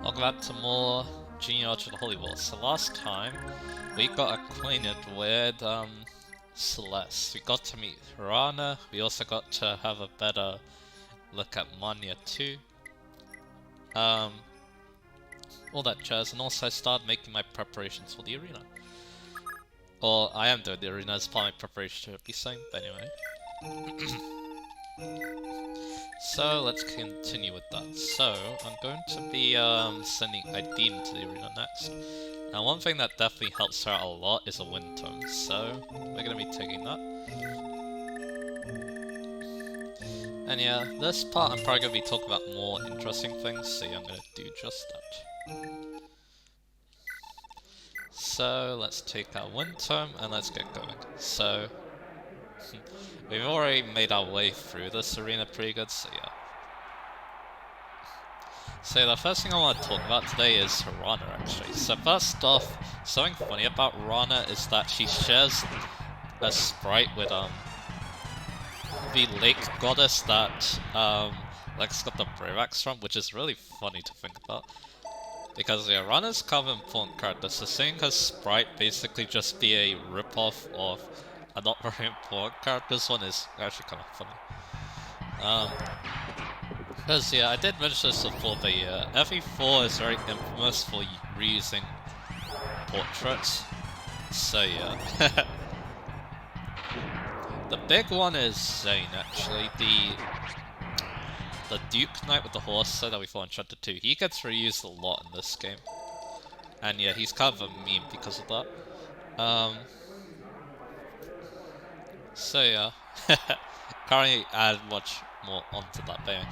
Welcome back to more Genealogy of the Holy War. So last time, we got acquainted with, Celeste. We got to meet Hirana, we also got to have a better look at Manya too. All that jazz, and also I started making my preparations for the arena. Or, I am doing the arena as part of my preparation to be saying, but anyway. So let's continue with that. So I'm going to be sending Ideen to the arena next. Now one thing that definitely helps her out a lot is a wind tone, so we're going to be taking that. And yeah, this part I'm probably going to be talking about more interesting things, so yeah, I'm going to do just that. So let's take our wind tome and let's get going. So we've already made our way through this arena pretty good, so yeah. So the first thing I want to talk about today is Hirana, actually. So first off, something funny about Hirana is that she shares a sprite with the lake goddess that Lex got the Brave Axe from, which is really funny to think about. Because yeah, Hirana's kind of an important character, so seeing her sprite basically just be a ripoff of a not very important character's one is actually kind of funny. Because yeah, I did mention this before, but yeah, FE4 is very infamous for reusing portraits. So yeah. The big one is Zane, actually. The Duke Knight with the horse that we fought in Chapter 2. He gets reused a lot in this game. And yeah, he's kind of a meme because of that. So yeah. Can't really add much more onto that, but anyway.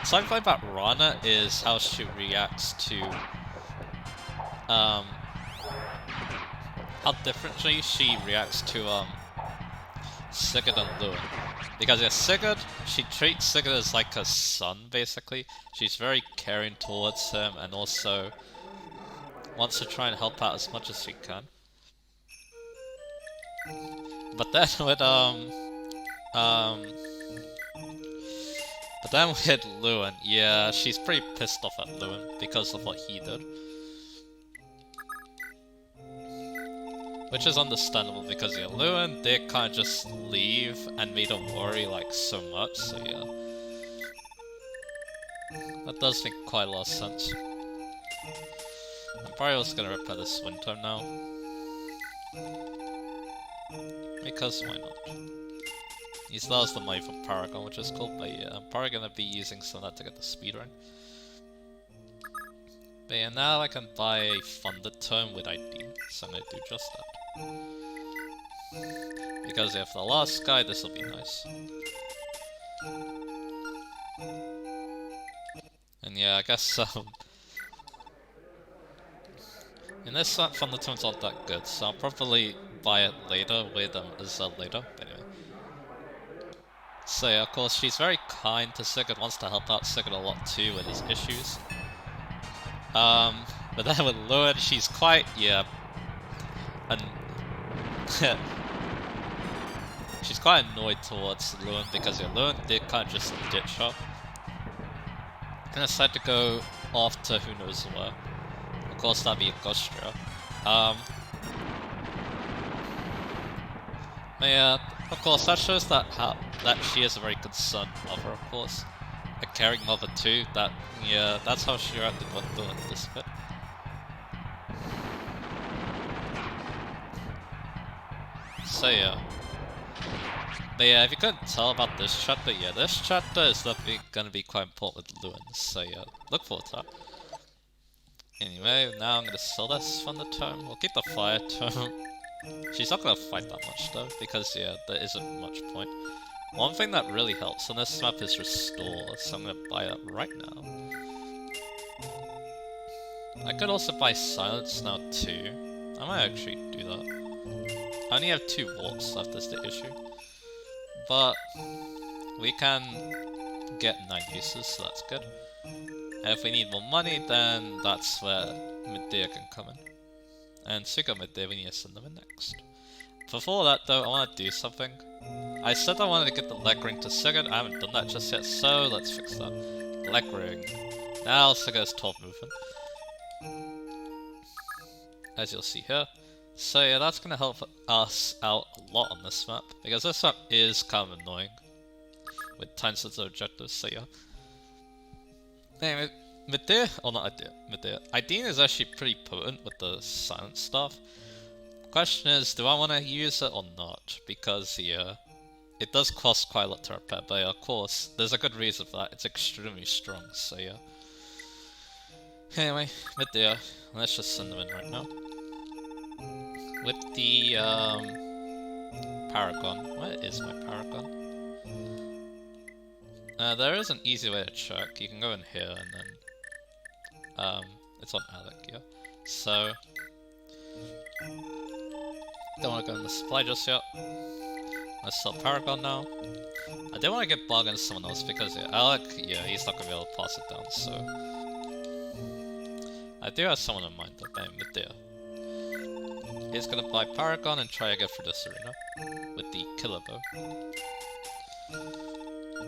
Something funny about Rana is how she reacts to how differently she reacts to Sigurd and Lewin. Because yeah, Sigurd, she treats Sigurd as like a son basically. She's very caring towards him and also wants to try and help out as much as she can. But then with Lewin, yeah, she's pretty pissed off at Lewin because of what he did. Which is understandable because yeah, Lewin did kind of just leave and made her worry like so much, so yeah. That does make quite a lot of sense. I'm probably also gonna repair this winter now. Because why not? He still has the money for Paragon, which is cool, but yeah, I'm probably gonna be using some of that to get the speed ring. But yeah, now I can buy a Thunder Tome with ID, so I'm gonna do just that. Because yeah, for the last guy, this will be nice. And yeah, I guess in this Thunder Tome's not that good, so I'll probably buy it later with Azelle later. But anyway. So yeah, of course, she's very kind to Sigurd, wants to help out Sigurd a lot too with his issues. But then with Lewin, she's quite, yeah, she's quite annoyed towards Lewin because yeah, Lewin did kind of just ditch her. And decided to go off to who knows where. Of course, that'd be Augustia. But yeah, of course, that shows that she is a very concerned mother, of course. A caring mother too, yeah, that's how she reacted when doing this bit. So yeah. But yeah, if you couldn't tell about this chapter, yeah, this chapter is definitely gonna be quite important with Lewin, so yeah, look forward to that. Anyway, now I'm gonna sell this from the tome. We'll keep the fire tome. She's not gonna fight that much though, because yeah, there isn't much point. One thing that really helps on this map is Restore, so I'm gonna buy that right now. I could also buy Silence now too. I might actually do that. I only have 2 walks left is the issue. But we can get 9 uses, so that's good. And if we need more money, then that's where Medea can come in. And Suga Medea, we need to send them in next. Before that though, I want to do something. I said I wanted to get the leg ring to Sigurd, I haven't done that just yet, so let's fix that. Leg ring. Now also goes 12 movement, as you'll see here. So yeah, that's gonna help us out a lot on this map, because this map is kind of annoying with time-sensitive objectives, so yeah. Anyway, Medea, or not Medea, Ideen is actually pretty potent with the silent stuff. Question is, do I want to use it or not? Because yeah, it does cost quite a lot to repair, but yeah, of course, there's a good reason for that. It's extremely strong, so yeah. Anyway, Medea, let's just send them in right now. With the Paragon. Where is my Paragon? There is an easy way to check. You can go in here and then it's on Alec, yeah. So don't want to go in the supply just yet. Let's sell Paragon now. I do want to get Bug into someone else because yeah, Alec, yeah, he's not gonna be able to pass it down. So I do have someone in mind though, named Medea. He's gonna buy Paragon and try again for this arena with the Killer Bow.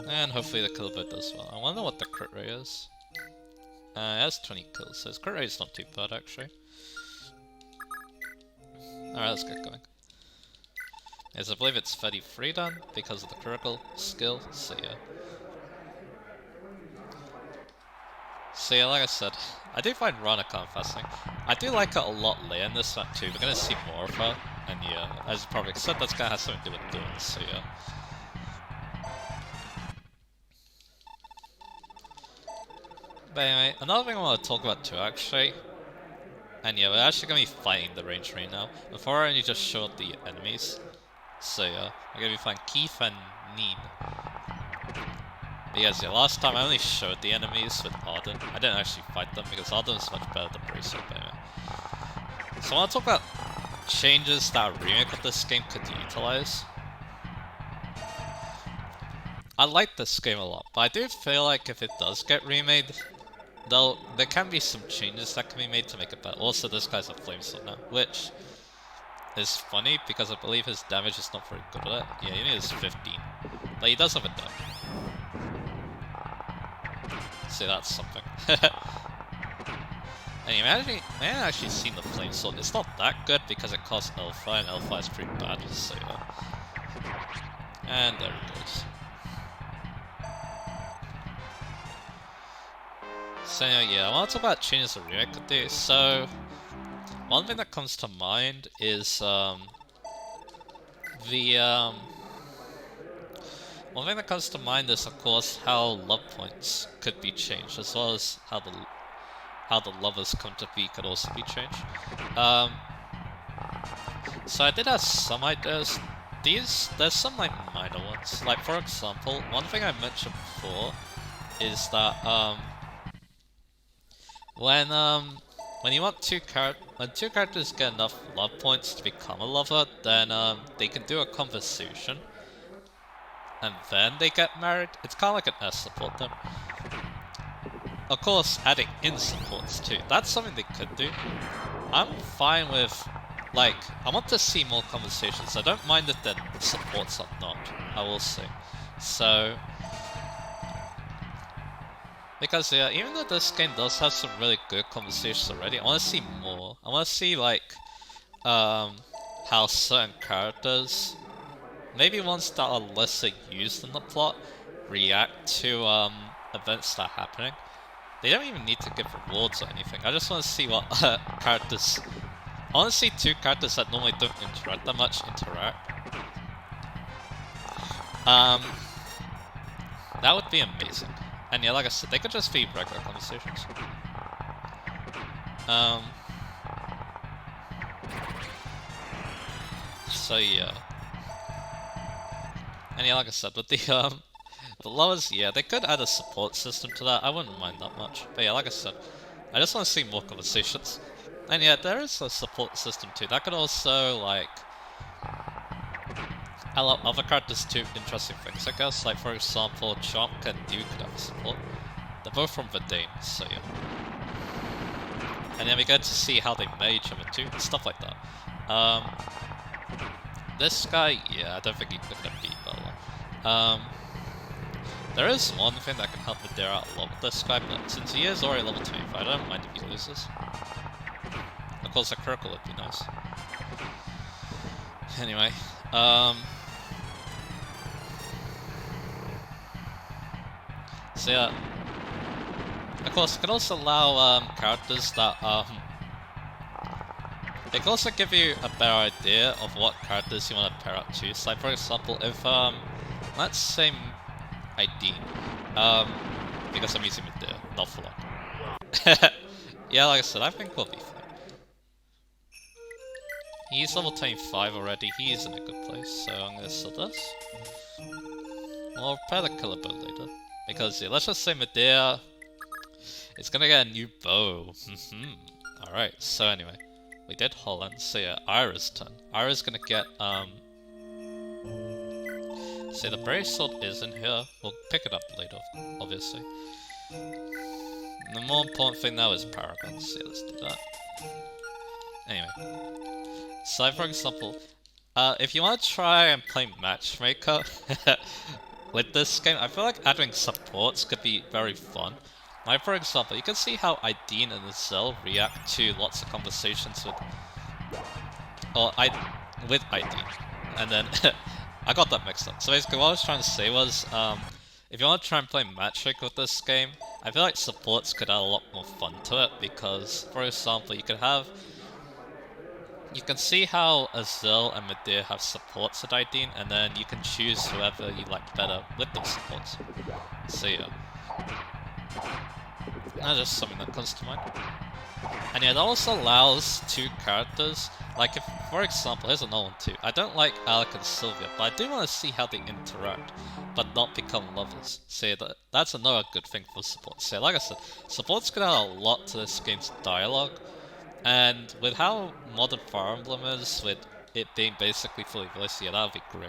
And hopefully the Killer Bow does well. I wonder what the crit rate is. It has 20 kills, so his crit rate is not too bad actually. Alright, let's get going. As I believe it's 33 done because of the critical skill, so yeah. So yeah, like I said, I do find Rana kind of fascinating. I do like her a lot later in this map too. We're gonna see more of her, and yeah, as you probably said, that's gonna have something to do with doing, so yeah. But anyway, another thing I want to talk about too actually, and yeah, we're actually gonna be fighting the range right now. Before I only just showed the enemies, so yeah, we're gonna be fighting Keith and Neen. Because yeah, last time I only showed the enemies with Arden. I didn't actually fight them because Arden is much better than Bracelet, but anyway. So I want to talk about changes that a remake of this game could utilize. I like this game a lot, but I do feel like if it does get remade, there can be some changes that can be made to make it better. Also, this guy's a flamesword now, which is funny because I believe his damage is not very good at it. Yeah, he is 15, but he does have a dot. So that's something. Anyway, I haven't actually seen the flame sword. It's not that good because it costs Alpha, and Alpha is pretty bad, so yeah. And there it goes. So yeah, I want to talk about changes the remake could do. So one thing that comes to mind is one thing that comes to mind is of course how love points could be changed, as well as how the lovers come to be could also be changed. So I did have some ideas. There's some like minor ones. Like for example, one thing I mentioned before is that when you want when two characters get enough love points to become a lover, then they can do a conversation, and then they get married. It's kind of like an S support then. Of course, adding in supports too. That's something they could do. I'm fine with, like, I want to see more conversations. I don't mind if the supports are not, I will say. So, because yeah, even though this game does have some really good conversations already, I want to see more. I want to see like, how certain characters, maybe ones that are lesser used in the plot, react to events that are happening. They don't even need to give rewards or anything. I just want to see what characters. I want to see two characters that normally don't interact that much interact. That would be amazing. And yeah, like I said, they could just be regular conversations. So yeah. And yeah, like I said, with the lovers, yeah, they could add a support system to that. I wouldn't mind that much. But yeah, like I said, I just want to see more conversations. And yeah, there is a support system too. That could also, like, allow other characters to do interesting things, I guess. Like, for example, Chomp and Duke could have support. They're both from Verdane, so yeah. And then we get to see how they met each other too, stuff like that. This guy, yeah, I don't think he's gonna beat that one. There is one thing that can help Medea out a lot with this guy, but since he is already level 25, I don't mind if he loses. Of course, a critical would be nice. Anyway, so yeah, of course, it can also allow characters that it can also give you a better idea of what characters you want to pair up to. So, like, for example, if let's say ID, because I'm using Medea, not for long. Yeah, like I said, I think we'll be fine. He's level 25 already, he's in a good place, so I'm gonna sell this. We'll repair the killer bow later. Because, yeah, let's just say Medea is gonna get a new bow. Alright, so anyway. We did Holland, so yeah, Ira's turn. Ira's gonna get, say the Brave Sword is in here. We'll pick it up later, obviously. And the more important thing now is Paragons, so yeah, let's do that. Anyway. So, for example, if you want to try and play Matchmaker with this game, I feel like adding supports could be very fun. Like, for example, you can see how Ideen and Zell react to lots of conversations with... with Ideen. And then... I got that mixed up. So basically what I was trying to say was, if you want to try and play Matchmaker with this game, I feel like supports could add a lot more fun to it, because, for example, you could have... You can see how Azil and Medea have supports at Ideen, and then you can choose whoever you like better with those supports. So yeah. That's just something that comes to mind. And yeah, that also allows two characters, like if, for example, here's another one too. I don't like Alec and Sylvia, but I do want to see how they interact, but not become lovers. So yeah, that's another good thing for supports. So yeah, like I said, supports could add a lot to this game's dialogue. And with how modern Fire Emblem is, with it being basically fully voiced, yeah, that would be great.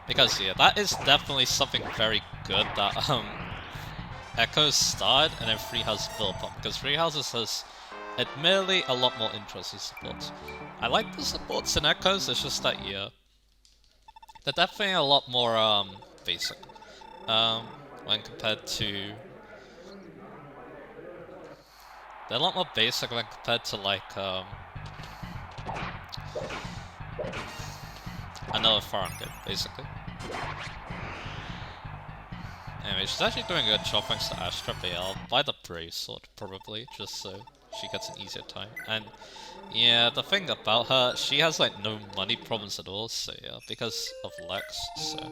Because yeah, that is definitely something very good that Echoes started and then Three Houses built upon. Because Three Houses has admittedly a lot more interesting supports. I like the supports in Echoes, it's just that yeah, they're definitely a lot more basic when compared to... They're a lot more basic when compared to, like, another foreign game, basically. Anyway, she's actually doing a good job thanks to Astra, but yeah, I'll buy the Brave Sword, probably, just so she gets an easier time. And, yeah, the thing about her, she has, like, no money problems at all, so yeah, because of Lex, so...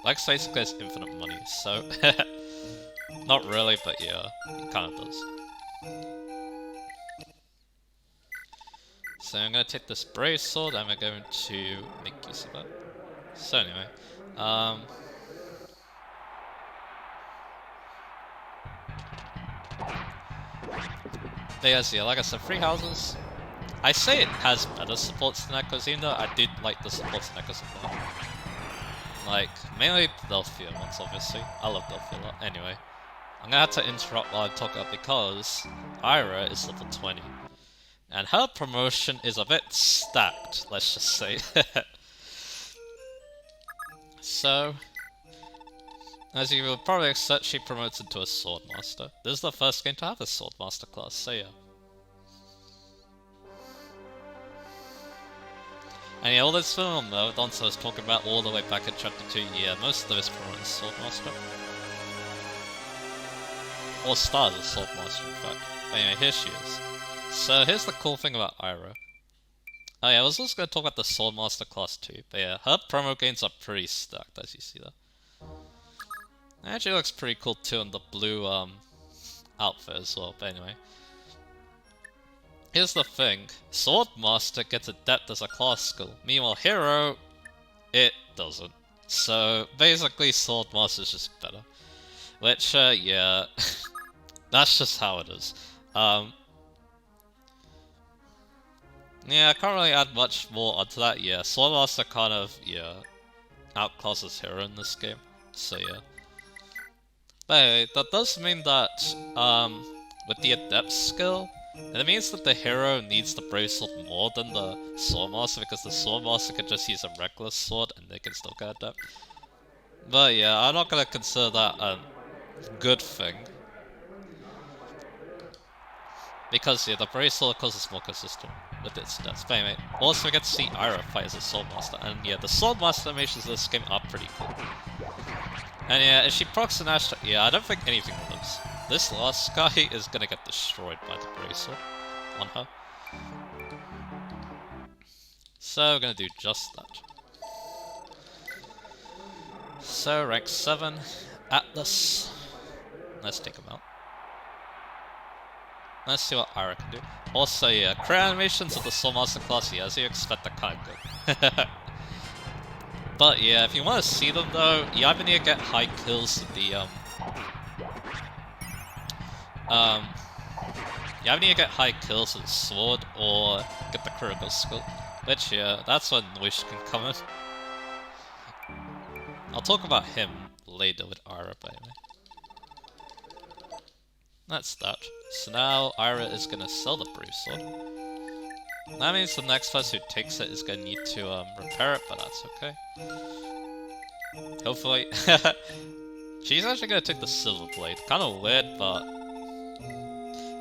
Lex basically has infinite money, so... Not really, but yeah, it kind of does. So I'm going to take this Brave Sword and we're going to make use of it. So anyway, yeah, like I said, Three Houses. I say it has better supports than Echoes, even though I did like the supports in Echoes a lot. Like, mainly the Delphia ones, obviously. I love Delphia a lot. Anyway, I'm going to have to interrupt while I talk about because Ira is level 20. And her promotion is a bit stacked, let's just say. So, as you will probably expect, she promotes into a Swordmaster. This is the first game to have a Swordmaster class, so yeah. And yeah, all this film though, Donsa was talking about all the way back in chapter 2, yeah, most of this promotes Swordmaster. Or started as Swordmaster, in fact. But anyway, here she is. So here's the cool thing about Ira. Oh yeah, I was also going to talk about the Swordmaster class too, but yeah, her promo gains are pretty stacked, as you see there. It actually looks pretty cool too in the blue outfit as well, but anyway. Here's the thing, Swordmaster gets Adept as a class skill, meanwhile Hero, it doesn't. So basically Swordmaster is just better. Which, yeah, that's just how it is. Yeah, I can't really add much more onto that, yeah. Swordmaster kind of, yeah, outclasses Hero in this game, so yeah. But hey, that does mean that, with the Adept skill, And it means that the hero needs the brave sword more than the sword master, because the sword master can just use a reckless sword and they can still get adept. But yeah, I'm not gonna consider that a good thing. Because yeah, the brave sword causes more consistent with its stats. But anyway, also we get to see Ira fight as a sword master, and yeah, the sword master animations of this game are pretty cool. And yeah, if she procs an Astra, yeah, I don't think anything lives. This last guy is gonna get destroyed by the brave sword on her. So we're gonna do just that. So rank 7, Atlas. Let's take him out. Let's see what Ira can do. Also, yeah, crit animations of the Soul Master class, yeah, as you expect, they're kind of good. But yeah, if you want to see them though, you either need to get high kills with the you either need to get high kills with the sword or get the critical skill. Which yeah, that's when Wish can come in. I'll talk about him later with Ira, by the way. That's that. So now Ira is gonna sell the brave sword. That means the next person who takes it is gonna need to repair it, but that's okay. Hopefully. She's actually gonna take the silver blade. Kinda weird, but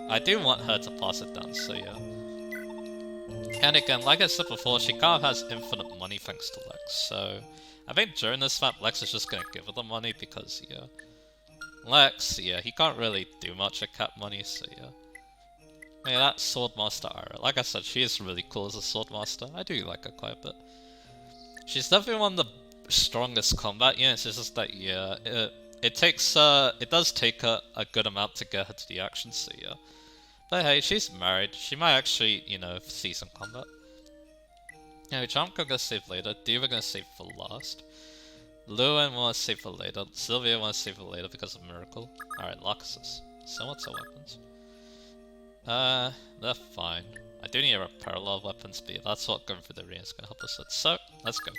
I do want her to pass it down, so yeah. And again, like I said before, she kind of has infinite money thanks to Lex, so I think during this map, Lex is just gonna give her the money because, yeah. Lex, yeah, he can't really do much at cap money, so yeah. Yeah, that's Swordmaster Ira. Like I said, she is really cool as a Swordmaster. I do like her quite a bit. She's definitely one of the strongest combat units, it's just that, yeah, it does take her a good amount to get her to the action, so yeah. But hey, she's married. She might actually, you know, see some combat. Yeah, Jump gonna save later. Diva gonna save for last. Lewin wants to save for later. Sylvia wants to save for later because of Miracle. Alright, Loxus. So what's our weapons? They're fine. I do need a parallel weapon speed. That's what going through the arena is gonna help us with. So, let's go.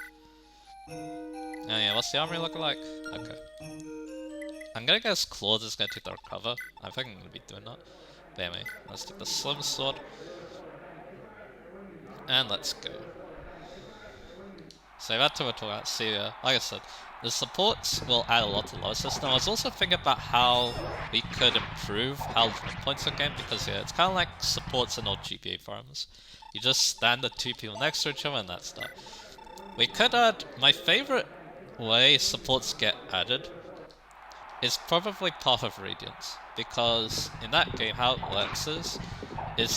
Oh yeah, what's the armory looking like? Okay. I'm gonna guess Claude is gonna take the recover. I think I'm gonna be doing that. But anyway, let's take the Slim Sword. And let's go. So that's what we're talking about. See, like I said, the supports will add a lot to the lower system. I was also thinking about how we could improve how points are gained, because yeah, it's kind of like supports in old GBA farms. You just stand the two people next to each other and that's that. We could add, my favorite way supports get added is probably Path of Radiance, because in that game how it works is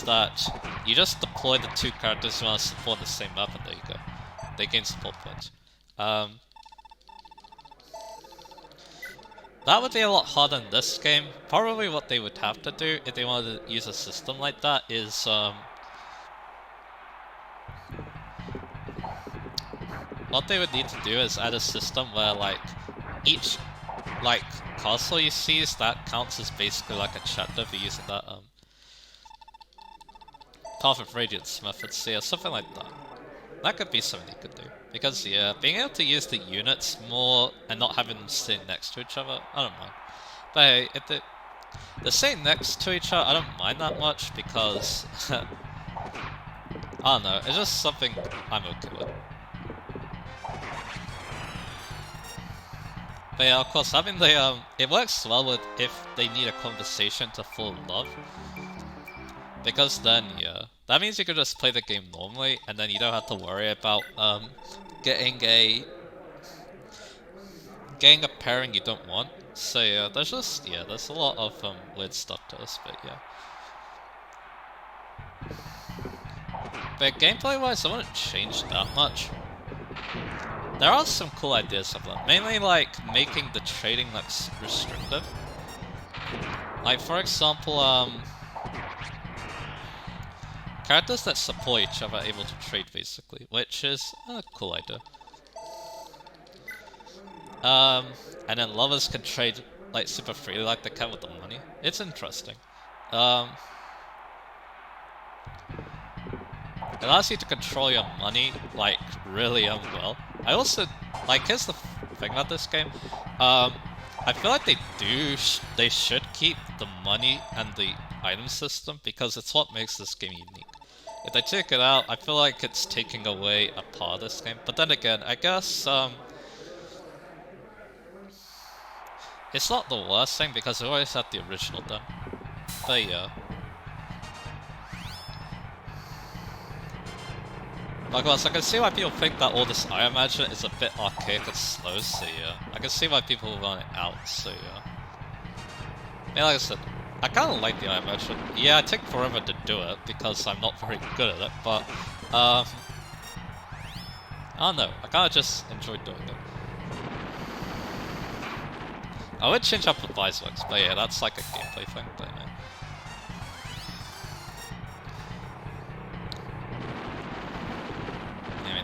that you just deploy the two characters who want to support the same map and there you go. They gain support points. That would be a lot harder in this game. Probably what they would have to do if they wanted to use a system like that is what they would need to do is add a system where like each like castle you see that counts as basically like a chapter for using that Path of Radiance method, so yeah, something like that. That could be something you could do. Because, yeah, being able to use the units more and not having them sit next to each other, I don't mind. But hey, if they're sitting next to each other, I don't mind that much because, I don't know, it's just something I'm okay with. But yeah, of course, having the, it works well with if they need a conversation to fall in love. Because then, yeah, that means you could just play the game normally, and then you don't have to worry about getting a pairing you don't want. So yeah, there's a lot of weird stuff to this, but yeah. But gameplay-wise, I wouldn't change that much. There are some cool ideas of them, mainly like making the trading less restrictive. Like for example, characters that support each other are able to trade basically, which is a cool idea. And then lovers can trade like super freely like they can with the money. It's interesting. It allows you to control your money like really well. I also like, here's the thing about this game. I feel like they should keep the money and the item system because it's what makes this game unique. If they take it out, I feel like it's taking away a part of this game. But then again, I guess it's not the worst thing because it always had the original done. But yeah. Of course, I can see why people think that all this Iron Management is a bit archaic and slow, so yeah. I can see why people want it out, so yeah. I mean, like I said, I kinda like the Iron Management. Yeah, I take forever to do it because I'm not very good at it, but, I don't know, I kinda just enjoy doing it. I would change up the Vice Works, but yeah, that's like a gameplay thing, but yeah.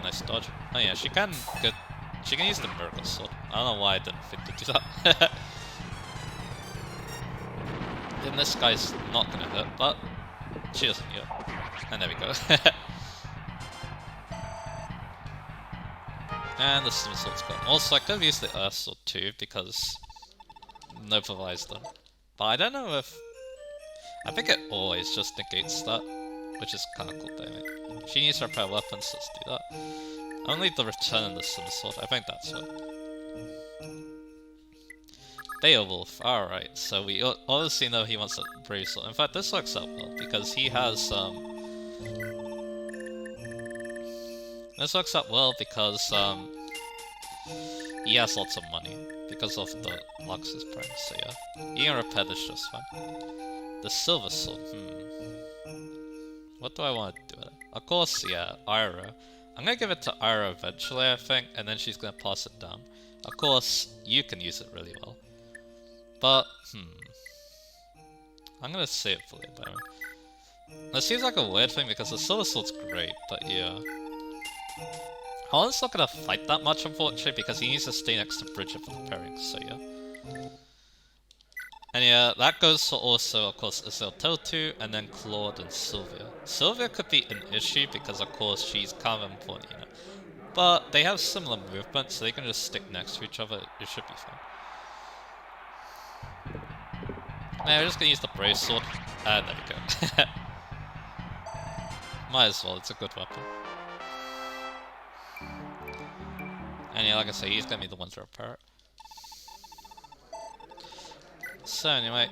Nice dodge. Oh yeah, she can use the Miracle Sword. I don't know why I didn't think to do that. Then this guy's not gonna hit, but she doesn't hit. And there we go. And the Steam Sword's gone. Also, I could have used the Earth Sword too, because no provides them. But I don't know if... I think it always just negates that, which is kinda cool, damn it. She needs to repair weapons, let's do that. Only the return of the Sim Sword, I think that's it. Beowulf, alright, so we obviously know he wants a Brave Sword. In fact, this works out well, because he has, this works out well because, he has lots of money, because of the Luxus Prime, so yeah. He can repair this just fine. The Silver Sword, What do I want to do with it? Of course, yeah, Ira. I'm gonna give it to Ira eventually, I think, and then she's gonna pass it down. Of course, you can use it really well. But, I'm gonna say it for later. That seems like a weird thing because the Silver Sword's great, but yeah. Holland's not gonna fight that much, unfortunately, because he needs to stay next to Bridget for the pairing, so yeah. And yeah, that goes for also, of course, Azil Totu, and then Claude and Sylvia. Sylvia could be an issue because, of course, she's kind of important, you know. But they have similar movement, so they can just stick next to each other. It should be fine. Now, we're just gonna use the Brave Sword. There we go. Might as well, it's a good weapon. And yeah, like I say, he's gonna be the one to repair it. So anyway,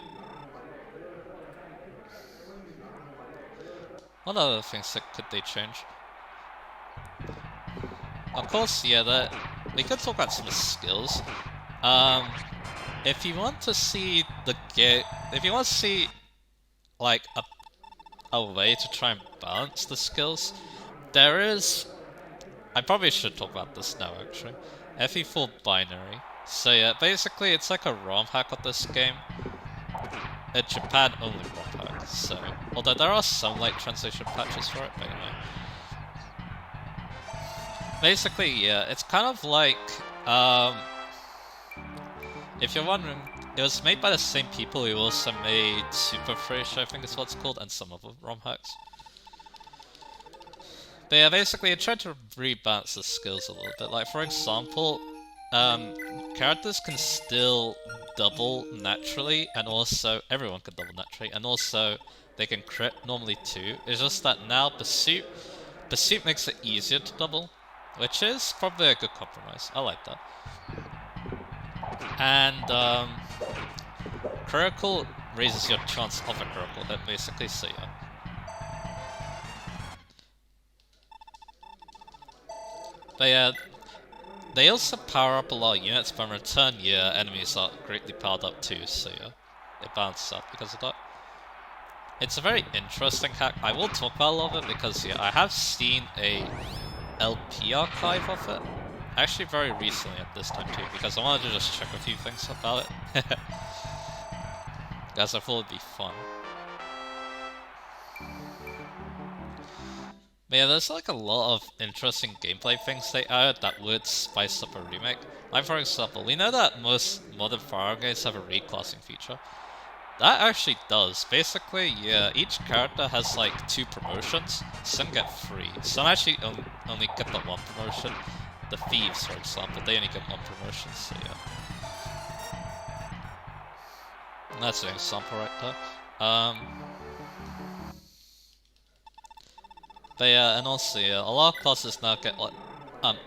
what other things could they change? Of course, yeah, we could talk about some skills. If you want to see if you want to see like a way to try and balance the skills, there is. I probably should talk about this now, actually. FE4 binary. So yeah, basically it's like a ROM hack of this game. A Japan-only ROM hack, so... Although there are some like translation patches for it, but anyway. Basically, yeah, it's kind of like... if you're wondering, it was made by the same people who also made Super Fresh, I think is what it's called, and some other ROM hacks. But yeah, basically it tried to rebalance the skills a little bit. Like, for example, characters can still double naturally, and also everyone can double naturally, and also they can crit normally too. It's just that now Pursuit makes it easier to double, which is probably a good compromise. I like that. And critical raises your chance of a critical hit, basically. So yeah. But yeah, they also power up a lot of units, but in return, yeah, enemies are greatly powered up too, so yeah, it balances out because of that. It's a very interesting hack. I will talk about a lot of it because, yeah, I have seen a LP archive of it, actually very recently at this time too, because I wanted to just check a few things about it. Because I thought it'd be fun. But yeah, there's like a lot of interesting gameplay things they added that would spice up a remake. Like for example, we know that most modern firearm games have a reclassing feature. That actually does. Basically, yeah, each character has like 2 promotions. Some get 3. Some actually only get the 1 promotion. The thieves, for example, they only get 1 promotion, so yeah. That's an example right there. Um, but yeah, and also yeah, a lot of classes now get like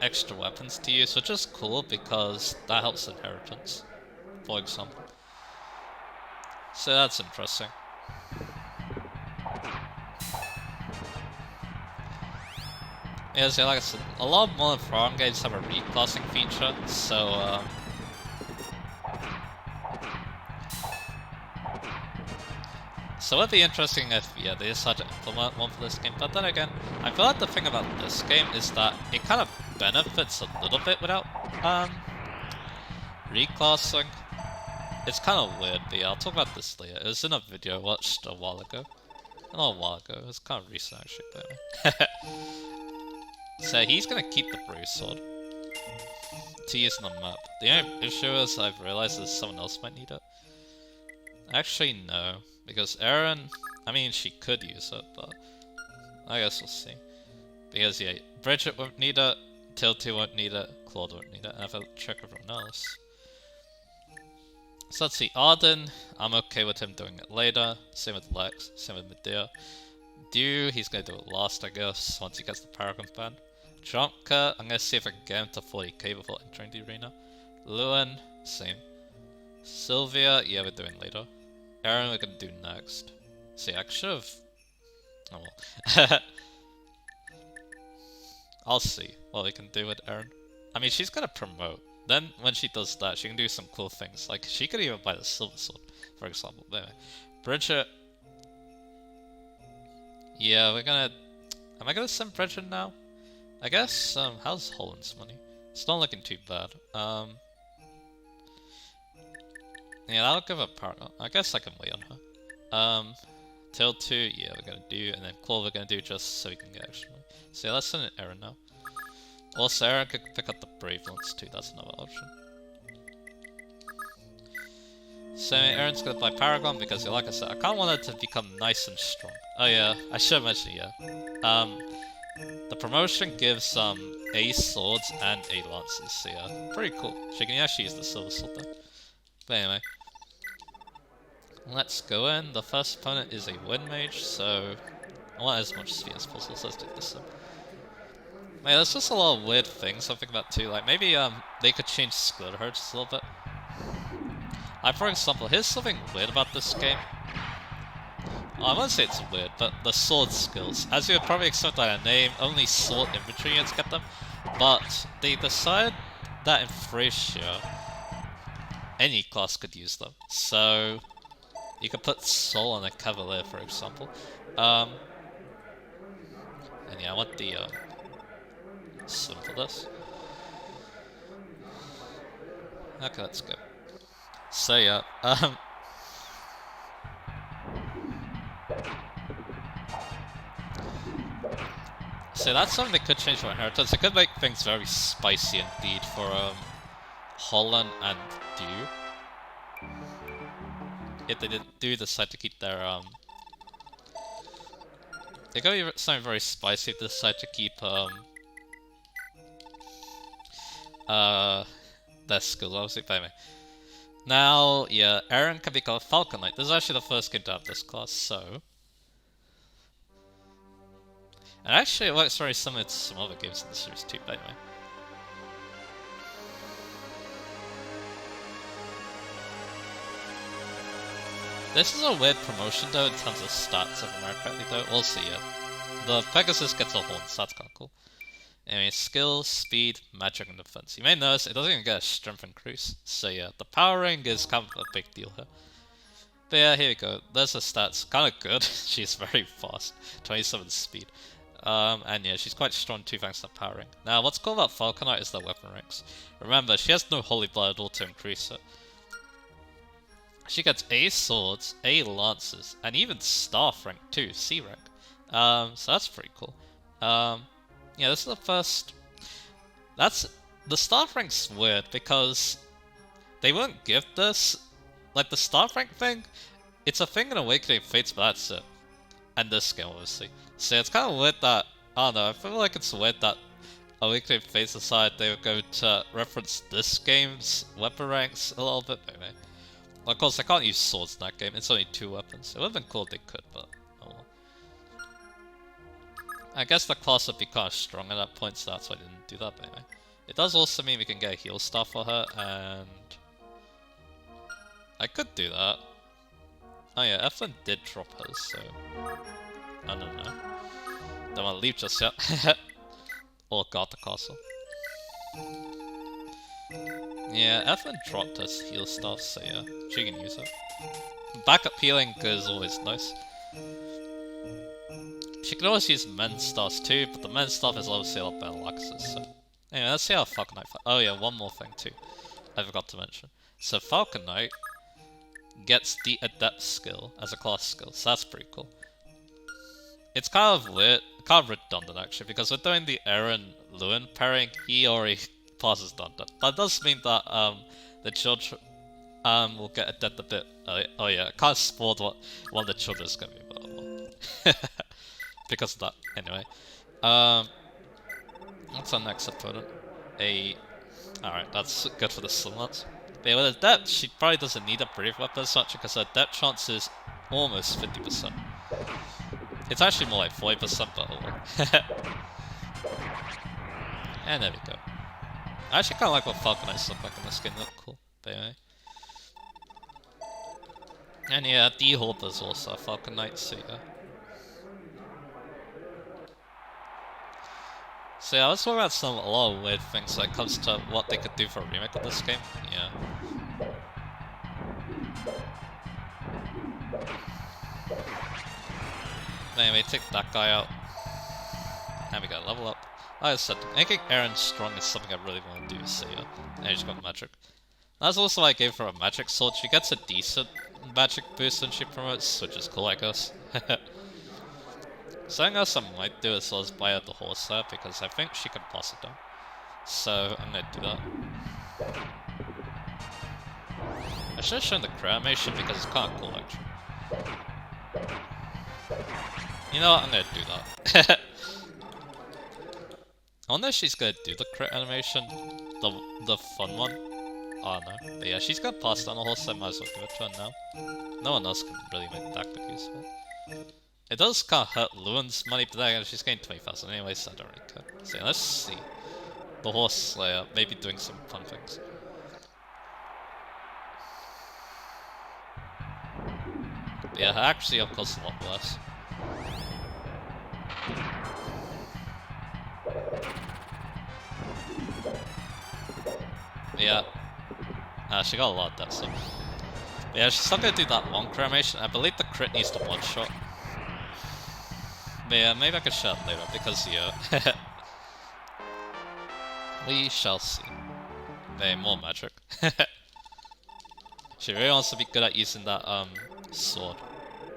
extra weapons to use, which is cool because that helps inheritance, for example. So that's interesting. Yeah, so like I said, a lot of modern farm games have a reclassing feature, so so it'd be interesting if, yeah, they decide to implement one for this game, but then again, I feel like the thing about this game is that it kind of benefits a little bit without, reclassing. It's kind of weird, but yeah, I'll talk about this later. It was in a video I watched a while ago. Not a while ago, it was kind of recent actually, but so he's gonna keep the Bruise Sword to use on the map. The only issue is I've realized that someone else might need it. Actually, no. Because Erin, I mean, she could use it, but I guess we'll see. Because, yeah, Bridget won't need it, Tilty won't need it, Claude won't need it, and if I check everyone else. So let's see, Arden, I'm okay with him doing it later. Same with Lex, same with Medea. Dew, he's gonna do it last, I guess, once he gets the Paragon band. Jonka, I'm gonna see if I can get him to 40k before entering the arena. Lewin, same. Sylvia, yeah, we're doing later. Erin, we're gonna do next. See, I should've... Oh well. I'll see what we can do with Erin. I mean, she's gonna promote. Then, when she does that, she can do some cool things. Like, she could even buy the Silver Sword, for example. But anyway. Bridget... Yeah, we're gonna... Am I gonna send Bridget now? I guess, how's Holland's money? It's not looking too bad. Yeah, that'll give her Paragon. I guess I can wait on her. Tail 2, yeah, we're gonna do, and then Claw we're gonna do just so we can get extra money. So yeah, let's send an Erin now. Also, Erin could pick up the Brave Lance too, that's another option. So Erin's gonna buy Paragon because, yeah, like I said, I kinda want her to become nice and strong. Oh yeah, I should mention it, yeah. The promotion gives A swords and A lances, so yeah, pretty cool. She can actually use the Silver Sword then. But anyway, let's go in. The first opponent is a Wind Mage, so I want as much speed as possible, so let's do this then. Man, there's just a lot of weird things I think about too, like maybe they could change skill her just a little bit. Like for example, here's something weird about this game. I wouldn't say it's weird, but the sword skills. As you would probably expect by the name, only sword infantry units get them. But they decided that in Thracia, any class could use them. So you could put Soul on a Cavalier, for example. And yeah, I want the swim for this. Okay, let's go. So yeah, so that's something they could change for inheritance. It could make things very spicy indeed for Holland and Dew. If they do decide to keep their they could be something very spicy if they decide to keep their skills, obviously, but anyway. Now, yeah, Erin can become a Falcon Knight. This is actually the first game to have this class, so... And actually it works very similar to some other games in the series too, but anyway. This is a weird promotion though in terms of stats, if I remember correctly though. We'll see, yeah. The Pegasus gets a horn, so that's kinda cool. Anyway, skill, speed, magic, and defense. You may notice it doesn't even get a strength increase. So yeah, the power ring is kind of a big deal here. But yeah, here we go. There's her stats. Kind of good. She's very fast. 27 speed. And yeah, she's quite strong too thanks to the power ring. Now, what's cool about Falcon Knight is the weapon ranks. Remember, she has no Holy Blood at all to increase it. She gets A swords, A lances, and even staff rank too, C rank. So that's pretty cool. Yeah, this is the first... The staff rank's weird, because they won't give this... Like, the staff rank thing, it's a thing in Awakening Fates, but that's it. And this game, obviously. So it's kind of weird that... I don't know, I feel like it's weird that Awakening Fates decided they were going to reference this game's weapon ranks a little bit, maybe. Of course, I can't use swords in that game. It's only 2 weapons. It would have been cool if they could, but oh well. I guess the class would be kind of strong at that point, so that's why I didn't do that, but anyway. It does also mean we can get a heal staff for her, and I could do that. Oh yeah, Evelyn did drop hers, so I don't know. Don't want to leave just yet. Or guard the castle. Yeah, Evelyn dropped her heal staff, so yeah, she can use it. Backup healing is always nice. She can always use men's staffs too, but the men's staff is obviously a lot better than Lux's, so... Anyway, let's see how Falcon Knight fight. Oh yeah, one more thing too. I forgot to mention. So Falcon Knight gets the Adept skill as a class skill, so that's pretty cool. It's kind of weird, kind of redundant actually, because we're doing the Eren Lewin pairing, he already passes Dundon. That does mean that the children will get Adept a bit. Oh yeah, I kind of spoiled what one of the children is going to be, but well. Because of that. Anyway, what's our next opponent? Alright, that's good for the Slinglots. But yeah, with Adept, she probably doesn't need a brave weapon as such because her Adept chance is almost 50%. It's actually more like 40%, but oh well. And there we go. I actually kind of like what Falcon Knights look like in this game, they look cool. But anyway. And yeah, D-Hoarder's also a Falcon Knight, so yeah. So yeah, let's talk about a lot of weird things when it comes to what they could do for a remake of this game. Yeah. Anyway, take that guy out. And we got a level up. Like I said, making Eren strong is something I really want to do, so yeah. And she's got magic. That's also why I gave her a magic sword. She gets a decent magic boost when she promotes, which is cool, I guess. Something else I might do as well as buy out the horse there, because I think she can pass it down. So, I'm gonna do that. I should have shown the crit animation because it's kinda cool, actually. You know what, I'm gonna do that. I wonder if she's gonna do the crit animation, the fun one. Oh no, but yeah, she's gonna pass down the horse, so I might as well give it to her now. No one else can really make that good use of it. It does kind of hurt Lewin's money, but then she's getting 20,000 anyway, so I don't really care. So yeah, let's see. The Horse Slayer, maybe doing some fun things. But yeah, actually up close a lot worse. But yeah. She got a lot of that stuff. But yeah, she's not gonna do that long crit animation. I believe the crit needs to one-shot. But yeah, maybe I can show it later, because yeah. We shall see. Hey, more magic. She really wants to be good at using that sword.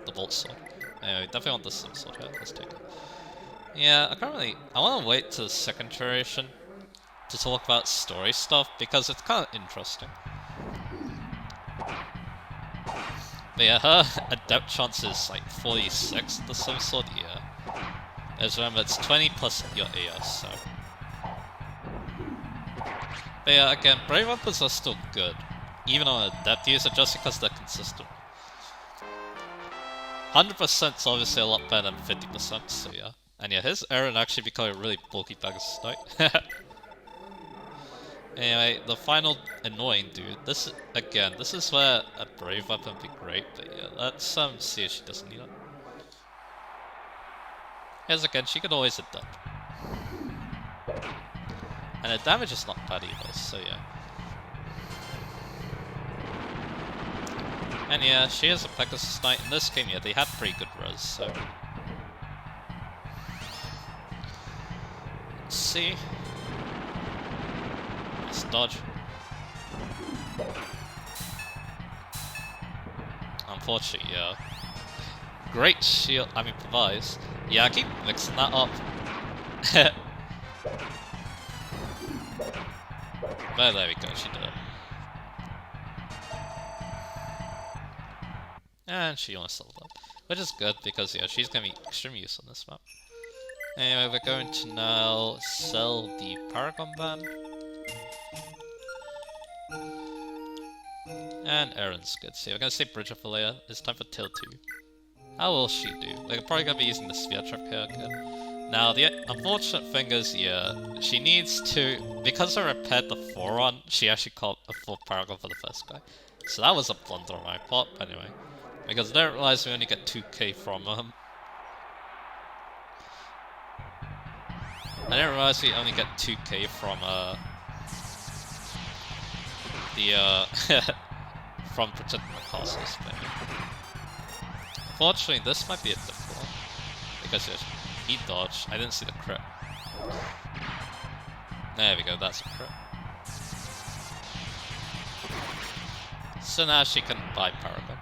The bolt sword. Anyway, definitely want the sim sword here, let's take it. Yeah, I can't really... I want to wait till the second generation to talk about story stuff, because it's kind of interesting. But yeah, her adept chance is like 46 the sim sword, yeah. As remember, it's 20 plus your AS, so... But yeah, again, brave weapons are still good. Even on adept user, just because they're consistent. 100% is obviously a lot better than 50%, so yeah. And yeah, here's Eren actually becoming a really bulky Pegasus Knight. Anyway, the final annoying dude. This, again, this is where a brave weapon would be great, but yeah, let's see if she doesn't need it. Here's again, she could always adapt. And the damage is not bad either, so yeah. And yeah, she is a Pegasus Knight. In this game, yeah, they had pretty good res, so... Let's see. Let's dodge. Unfortunately, yeah. Great shield, I mean, provides. Yeah, I keep mixing that up. But there we go, she did it. And she almost leveled up. Which is good, because yeah, she's gonna be extremely useful on this map. Anyway, we're going to now sell the Paragon Band. And Erin's good. So we're gonna say Bridge of Valea. It's time for Tail 2. How will she do? Like, probably gonna be using the Sphere Trick here again. Now, the unfortunate thing is, yeah, she needs to... Because I repaired the Foron, she actually caught a full Paragon for the first guy. So that was a blunder on my part, anyway. Because I didn't realize we only get 2k from him. I didn't realize we only get 2k from, from protecting the castles, maybe. Unfortunately, this might be a difficult one. Because he dodged. I didn't see the crit. There we go, that's a crit. So now she can buy Paragon.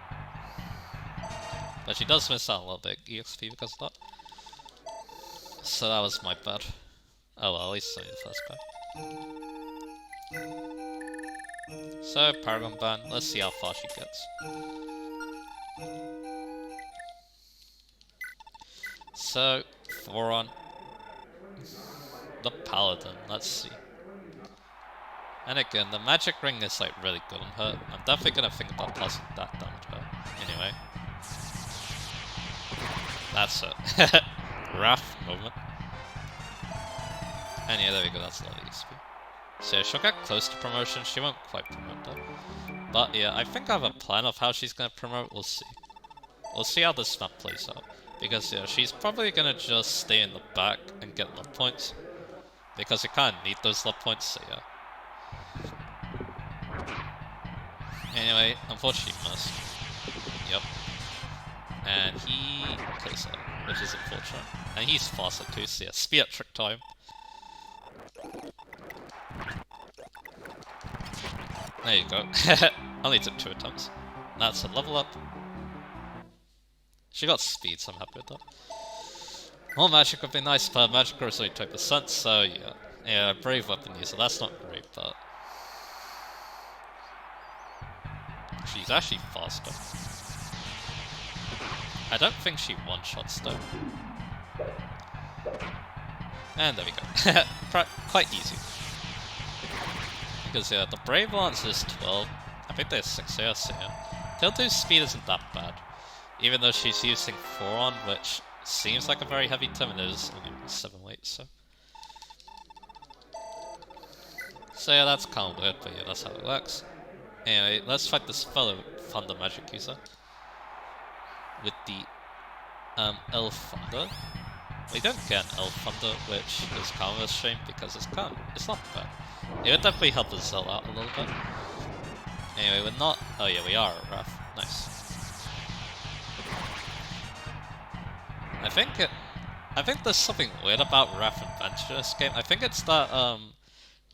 But she does miss out a little bit EXP because of that. So that was my bad. Oh well, at least it's only the first guy. So, Paragon ban, let's see how far she gets. So, Foron. The Paladin, let's see. And again, the magic ring is like really good on her. I'm definitely gonna think about passing that down to her. Anyway. That's it. Wrath moment. And yeah, there we go, that's a lot of XP. So she'll get close to promotion, she won't quite promote though. But yeah, I think I have a plan of how she's gonna promote, we'll see. We'll see how this map plays out. Because yeah, she's probably gonna just stay in the back and get luck points. Because you kinda need those luck points, so yeah. Anyway, unfortunately he missed. Yep. And he kills her, which is unfortunate. And he's faster too, so yeah, spear trick time. There you go. Only took 2 attempts. That's a level up. She got speed, so I'm happy with that. More magic would be nice, but magic grows only 20%, so yeah. Yeah, brave weapon user, that's not great, but... She's actually faster. I don't think she one-shots though. And there we go. Quite easy. Because yeah, the Brave Lance is 12. I think there's 6 here, so yeah. Tail 2's speed isn't that bad. Even though she's using Foron, which seems like a very heavy item, and it is only 7 weight, so... So yeah, that's kind of weird, but yeah, that's how it works. Anyway, let's fight this fellow Thunder Magic user. With the Elf Thunder. We don't get an Elf Thunder, which is kind of a shame because it's not bad. It would definitely help us sell out a little bit. Anyway, we're not... Oh yeah, we are at Wrath. Nice. I think there's something weird about Wrath Adventure in this game. I think it's that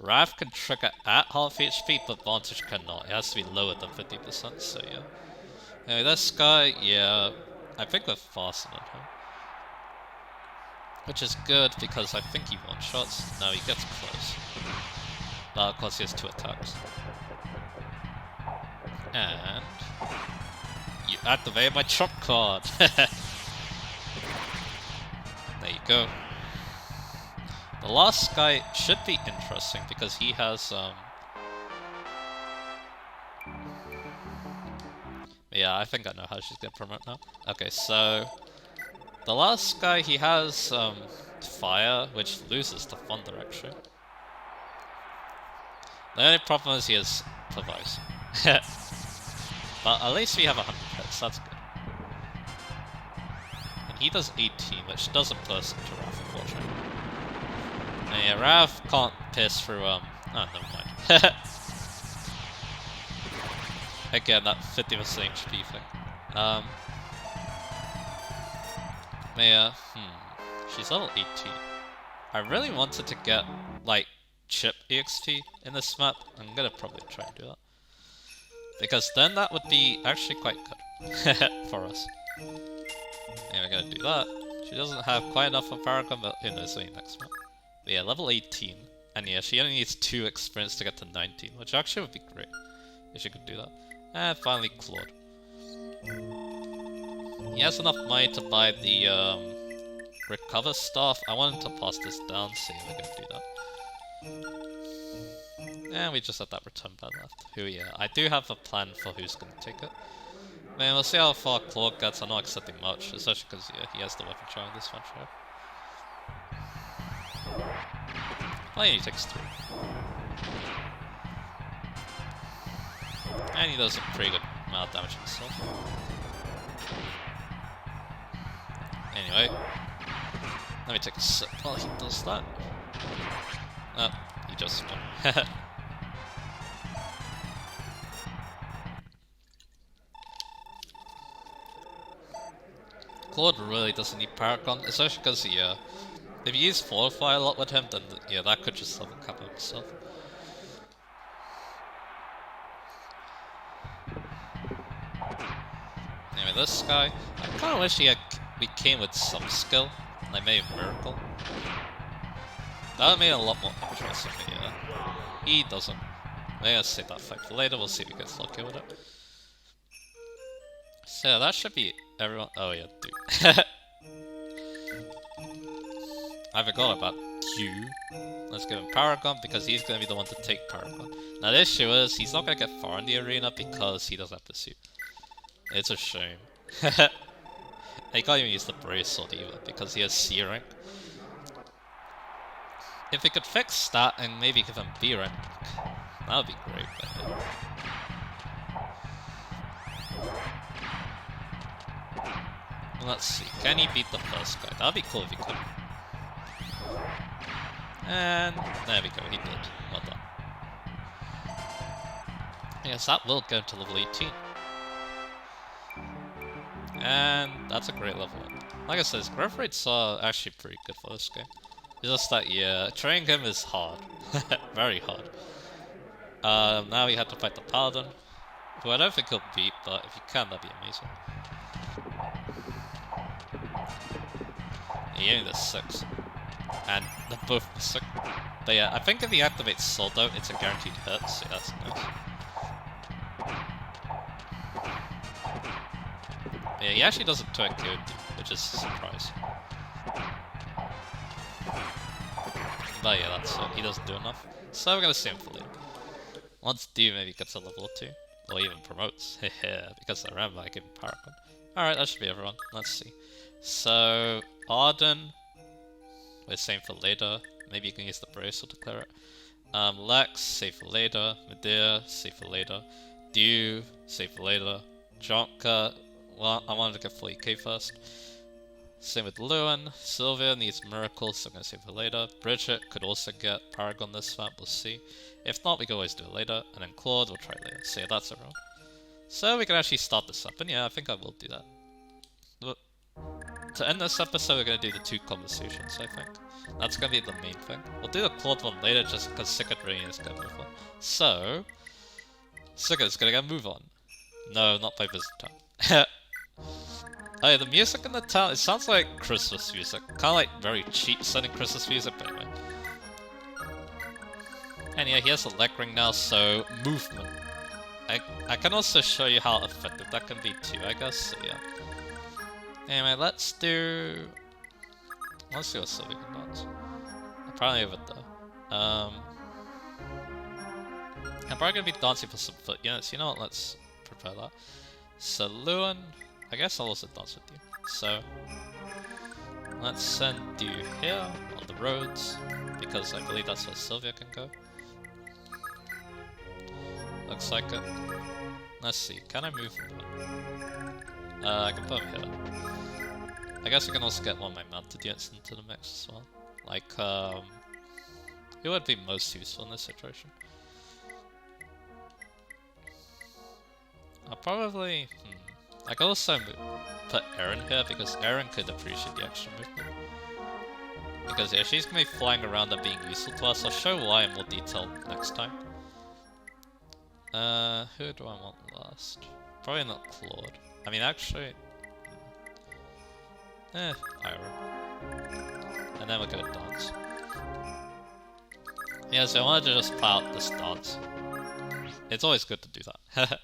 Wrath can trigger at half HP, but Vantage cannot. It has to be lower than 50%, so yeah. Anyway, this guy, yeah, I think we're faster than him. Which is good, because I think he one-shots. No, he gets close. But of course he has 2 attacks. And... you activated my trump card! There you go. The last guy should be interesting, because he has, yeah, I think I know how she's gonna promote now. Okay, so... the last guy, he has, fire, which loses to thunder, actually. The only problem is he has Pervise. But at least we have 100 hits, that's good. And he does 18, which doesn't burst into Wrath, unfortunately. And yeah, Wrath can't pierce through, oh, never mind. Again, that 50% HP thing. Maya, she's level 18. I really wanted to get, like, chip EXP in this map. I'm gonna probably try and do that. Because then that would be actually quite good for us. And we're gonna do that. She doesn't have quite enough for Paragon, but who knows, maybe next map. But yeah, level 18. And yeah, she only needs 2 experience to get to 19, which actually would be great if she could do that. And finally, Claude. He has enough money to buy the recover stuff. I wanted to pass this down, so we're gonna do that. And we just had that return bad left. Who, yeah, I do have a plan for who's gonna take it. Man, we'll see how far Claude gets. I'm not accepting much, especially because yeah, he has the weapon charm in this one shot. Oh, yeah, he takes 3. And he does a pretty good amount of damage himself. Anyway, let me take a sip while he does that. Oh, he just won. Claude really doesn't need Paragon, especially because yeah, if you use Fortify a lot with him, then yeah, that could just level cap himself. Anyway, this guy, I kind of wish we came with some skill, like maybe Miracle. That would make it a lot more interesting, but yeah, he doesn't. Maybe I'll save that fight for later, we'll see if he gets lucky with it. So yeah, that should be everyone. Oh yeah, dude. I forgot about Q. Let's give him Paragon because he's going to be the one to take Paragon. Now the issue is, he's not going to get far in the arena because he doesn't have the suit. It's a shame. He can't even use the bracelet either because he has C rank. If we could fix that and maybe give him B rank, that would be great. But yeah. Let's see, can he beat the first guy? That'd be cool if he could. And there we go, he did. Well done. I guess that will go to level 18. And that's a great level up. Like I said, his growth rates are actually pretty good for this game. It's just that, yeah, training him is hard. Very hard. Now we have to fight the Paladin, who I don't think he'll beat, but if you can, that'd be amazing. He only does 6. And they're both sick. But yeah, I think if he activates Soul Out, it's a guaranteed hit, so that's nice. Yeah, he actually doesn't turn good, which is a surprise. But yeah, that's it. He doesn't do enough. So we're gonna see him for later. Once D maybe gets a level 2. Or even promotes. Because I remember I gave him Paragon. Alright, that should be everyone. Let's see. So, Arden. We're saving for later. Maybe you can use the bracelet to clear it. Lex, save for later. Medea, save for later. Dew, save for later. Jonka, well, I wanted to get 40k first. Same with Lewin. Sylvia needs Miracles, so I'm gonna save for later. Bridget could also get Paragon this map, we'll see. If not, we can always do it later. And then Claude, we'll try later. So yeah, that's everyone. So we can actually start this up, and yeah, I think I will do that. But to end this episode, we're going to do the 2 conversations, I think. That's going to be the main thing. We'll do the Claude one later, just because Secret Ring is going to move on. So, Secret's going to get move on. No, not by visit time. Oh yeah, the music in the town, it sounds like Christmas music. Kind of like very cheap sounding Christmas music, but anyway. And yeah, he has a leg ring now, so movement. I can also show you how effective that can be too, I guess, so yeah. Anyway, let's see what Sylvia can dance. Apparently over there. I'm probably gonna be dancing for some foot units. You know what, let's prepare that. So Lewin, I guess I'll also dance with you. So let's send you here on the roads, because I believe that's where Sylvia can go. Looks like it. Let's see, can I move him? I can put him here. I guess we can also get one of my mounted units into the mix as well. Like, who would be most useful in this situation? I'll probably, I could also put Erin here, because Erin could appreciate the extra movement. Because yeah, she's gonna be flying around and being useful to us. I'll show why in more detail next time. Who do I want last? Probably not Claude. I mean, actually, Ira. And then we're gonna dance. Yeah, so I wanted to just play out this dance. It's always good to do that.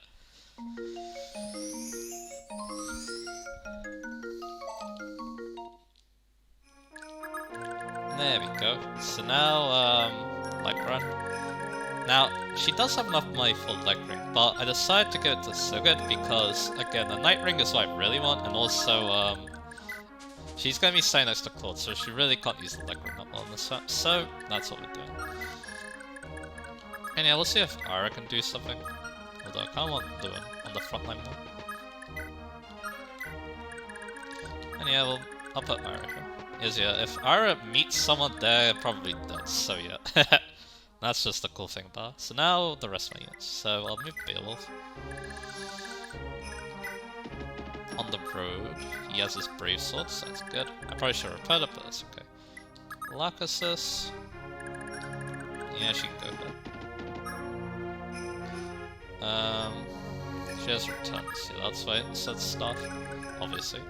There we go. So now, like run. Now, she does have enough money for leg ring, but I decided to give it to Sigurd because, again, the night ring is what I really want, and also, she's going to be staying next to Claude, so she really can't use the leg ring that well in this map, so that's what we're doing. And yeah, we'll see if Ira can do something, although I kind of want Lewin on the front line more. And yeah, I'll put Ira here. Is yeah, if Ira meets someone there, probably does, so yeah. That's just the cool thing about it. So now the rest of my units. So I'll move Beowulf. On the road, he has his Brave Sword, so that's good. I probably should have repaired it, but that's okay. Lachesis. Yeah, she can go there. She has returns. See, that's why it said stuff. Obviously.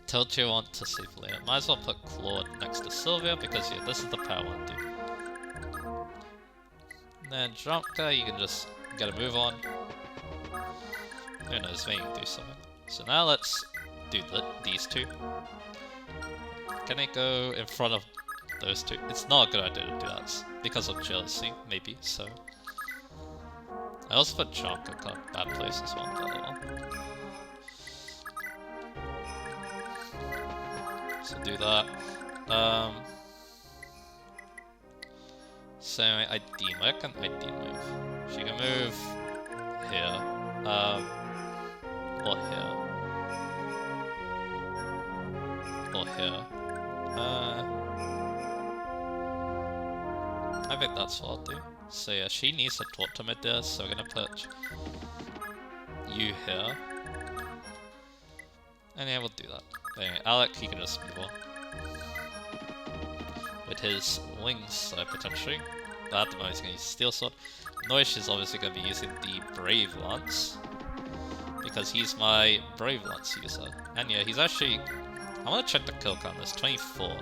Told you I want to save later. Might as well put Claude next to Sylvia because yeah, this is the pair I want to do. And then Dromka, you can just get a move on. Who knows, maybe you can do something. So now let's do these two. Can I go in front of those two? It's not a good idea to do that because of jealousy, maybe, so. I also put Dromka kind of bad place as well, the other one. So do that. So ID, where can ID move? She can move here. Or here. Or here. I think that's what I'll do. So yeah, she needs to talk to mid there, so we're gonna put you here. And yeah, we'll do that. Anyway, Alec, he can just move on. With his wings, potentially. But at the moment he's going to use Steel Sword. Noish is obviously going to be using the Brave Lance. Because he's my Brave Lance user. And yeah, he's actually... I want to check the kill count, there's 24.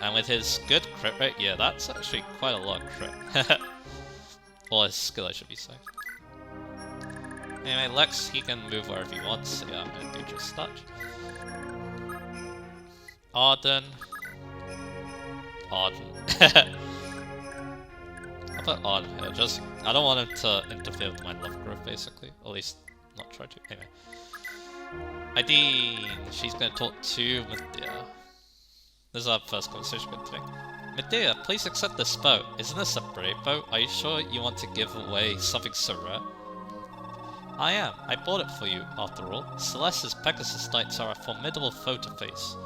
And with his good crit rate, yeah, that's actually quite a lot of crit. Or his skill, I should be saying. Anyway, Lex, he can move wherever he wants, so yeah, I'm going to do just that. Arden. I'll put Arden here, just... I don't want him to interfere with my love growth, basically. Or at least, not try to. Anyway. Ideen! She's gonna talk to Medea. This is our first conversation with today. Medea, please accept this boat. Isn't this a brave boat? Are you sure you want to give away something so rare? I am. I bought it for you, after all. Celeste's Pegasus Knights are a formidable foe to face.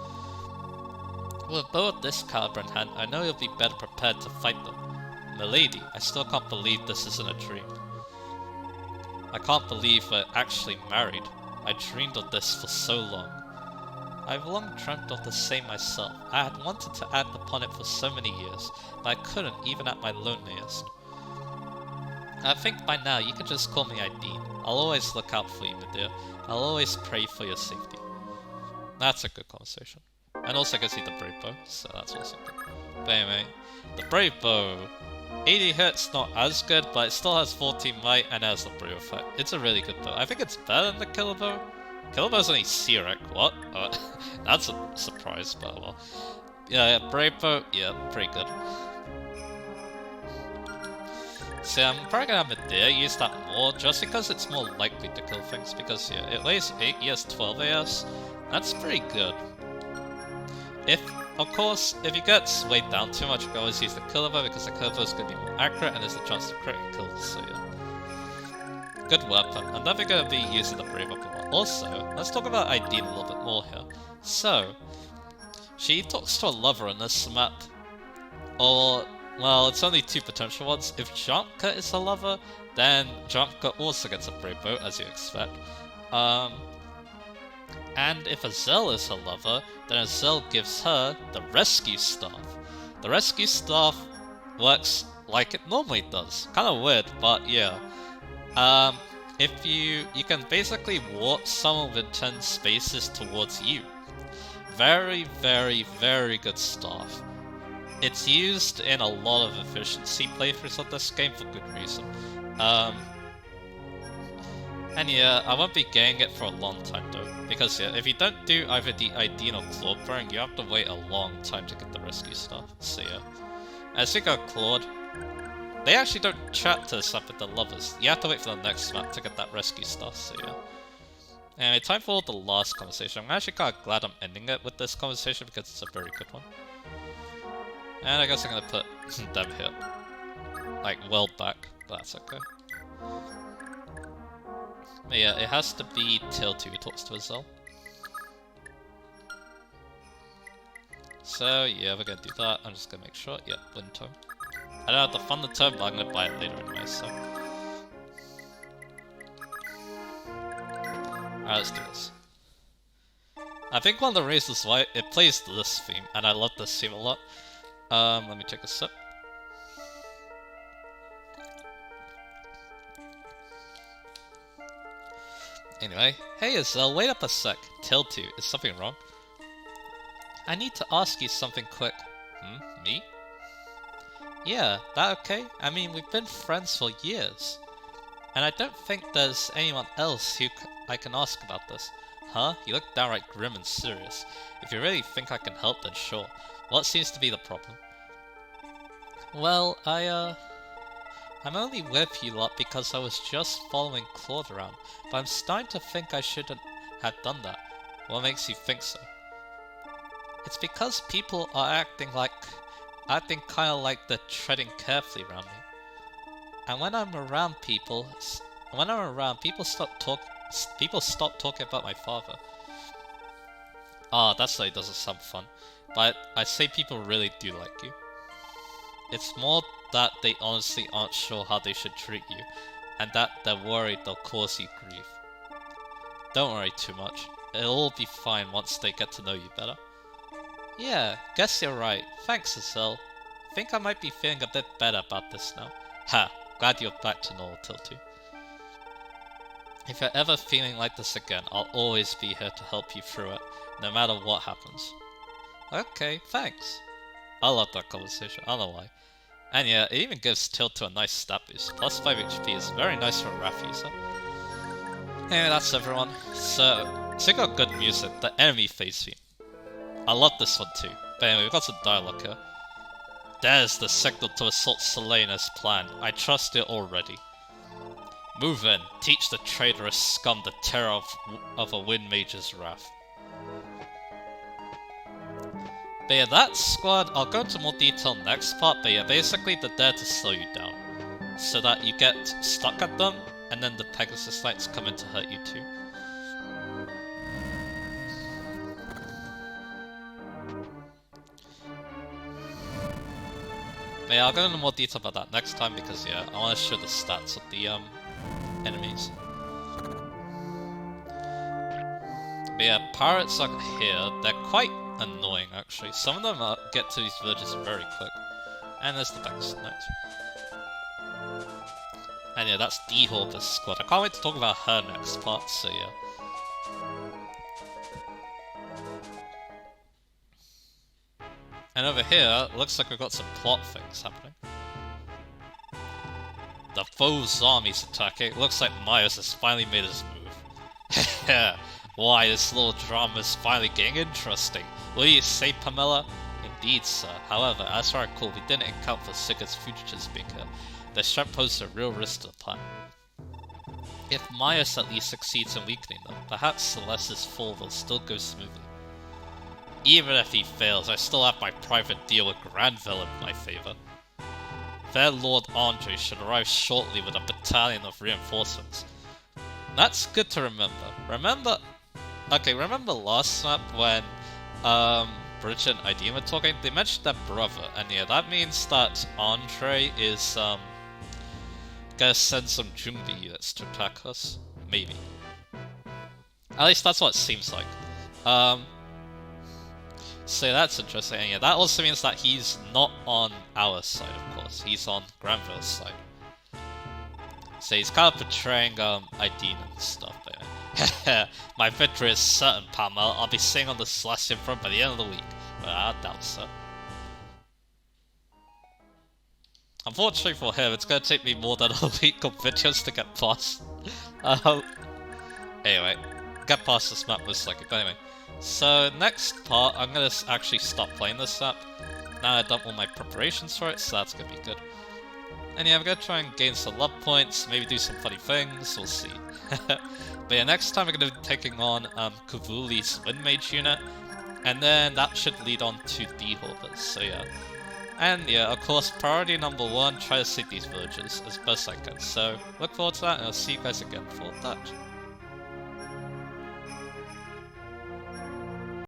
With a bow of this caliber in hand, I know you'll be better prepared to fight them. Milady, I still can't believe this isn't a dream. I can't believe we're actually married. I dreamed of this for so long. I've long dreamt of the same myself. I had wanted to act upon it for so many years, but I couldn't even at my loneliest. I think by now you can just call me Ideen. I'll always look out for you, Medea. I'll always pray for your safety. That's a good conversation. And also I can see the Brave Bow, so that's also good. But anyway, the Brave Bow. 80 hits, not as good, but it still has 14 might and has the Brave effect. It's a really good bow. I think it's better than the Killer Bow. Killer Bow's only Sirik, what? That's a surprise, but well. Yeah, Brave Bow, yeah, pretty good. So I'm probably gonna have Medea use that more, just because it's more likely to kill things, because yeah, it weighs 8, he has 12 AS. That's pretty good. Of course, if he gets weighed down too much, you can always use the Killer Bow, because the Killer Bow is going to be more accurate and there's a chance to crit and kill, so yeah. Good weapon. I'm never going to be using the Brave Weapon a lot. Also, let's talk about Ideen a little bit more here. So, she talks to a lover in this map. Or, well, it's only two potential ones. If Dromka is a lover, then Dromka also gets a Brave Bow, as you expect. And if Azel is her lover, then Azel gives her the Rescue Staff. The Rescue Staff works like it normally does. Kind of weird, but yeah. If you can basically warp someone with 10 spaces towards you. Very, very, very good staff. It's used in a lot of efficiency playthroughs of this game for good reason. And yeah, I won't be getting it for a long time though, because yeah, if you don't do either the Ideen or Claude pairing, you have to wait a long time to get the Rescue Staff, so yeah. As we got Claude, They actually don't chat to this up with the lovers. You have to wait for the next map to get that rescue stuff, so yeah. Anyway, time for the last conversation. I'm actually kind of glad I'm ending it with this conversation because it's a very good one. And I guess I'm gonna put them here. Like, well back, but that's okay. But yeah, it has to be Tilty who talks to Azelle. So yeah, we're gonna do that. I'm just gonna make sure. Yep, wind tome. I don't have to fund the tome, but I'm gonna buy it later anyway, so. Alright, let's do this. I think one of the reasons why it plays this theme, and I love this theme a lot. Let me take a sip. Anyway, hey Azelle, wait up a sec. Tilty, is something wrong? I need to ask you something quick. Me? Yeah, that okay? I mean, we've been friends for years. And I don't think there's anyone else who I can ask about this. Huh? You look downright grim and serious. If you really think I can help, then sure. What seems to be the problem? Well, I'm only with you lot because I was just following Claude around, but I'm starting to think I shouldn't have done that. What makes you think so? It's because people are acting kind of like they're treading carefully around me. And when I'm around people, people stop talking about my father. Ah, that side doesn't sound fun, but I say people really do like you. It's more that they honestly aren't sure how they should treat you, and that they're worried they'll cause you grief. Don't worry too much. It'll all be fine once they get to know you better. Yeah, guess you're right. Thanks, Azelle. Think I might be feeling a bit better about this now. Ha, glad you're back to normal, Tilty. If you're ever feeling like this again, I'll always be here to help you through it, no matter what happens. Okay, thanks. I love that conversation, I don't know why. And yeah, it even gives Tilty a nice stat boost. Plus 5 HP is very nice for a Wrath user. Anyway, that's everyone. So it got good music, the enemy phase theme. I love this one too. But anyway, we've got some dialogue here. There's the signal to assault Selene as planned. I trust it already. Move in. Teach the traitorous scum the terror of a Wind Mage's wrath. But yeah, that squad, I'll go into more detail next part, but yeah, basically they're there to slow you down. So that you get stuck at them, and then the Pegasus Knights come in to hurt you too. But yeah, I'll go into more detail about that next time because yeah, I want to show the stats of the enemies. But yeah, pirates are here. They're quite annoying actually. Some of them get to these villages very quick. And there's the Pegasus Knights. And yeah, that's D-Hawker's squad. I can't wait to talk about her next part, so yeah. And over here, it looks like we've got some plot things happening. The foe's army's attacking. It looks like Myers has finally made his move. Why, this little drama is finally getting interesting. Will you say, Pamela? Indeed, sir. However, as far as I recall, we didn't account for Sigurd's fugitives being here. Their strength poses a real risk to the plan. If Myers at least succeeds in weakening them, perhaps Celeste's fall will still go smoothly. Even if he fails, I still have my private deal with Granville in my favour. Their Lord Andre should arrive shortly with a battalion of reinforcements. That's good to remember. Remember last map when Bridget and Ideen were talking? They mentioned their brother, and yeah, that means that Andre is gonna send some Jungbi units to attack us. Maybe. At least that's what it seems like. So that's interesting. And yeah, that also means that he's not on our side, of course. He's on Granville's side. So he's kind of portraying Ideen and stuff. But my victory is certain, Pamela. I'll be sitting on the Celestial throne by the end of the week. But I doubt so. Unfortunately for him, it's gonna take me more than a week of videos to get past. Anyway, get past this map most likely. But anyway. So next part, I'm gonna actually stop playing this map. Now I've done all my preparations for it, so that's gonna be good. And yeah, I'm gonna try and gain some luck points, maybe do some funny things, we'll see. But yeah, next time we're gonna be taking on Kavuli's Wind Mage unit, and then that should lead on to D-Hoppers, so yeah. And yeah, of course, priority number 1, try to save these villagers as best I can. So, look forward to that, and I'll see you guys again for that.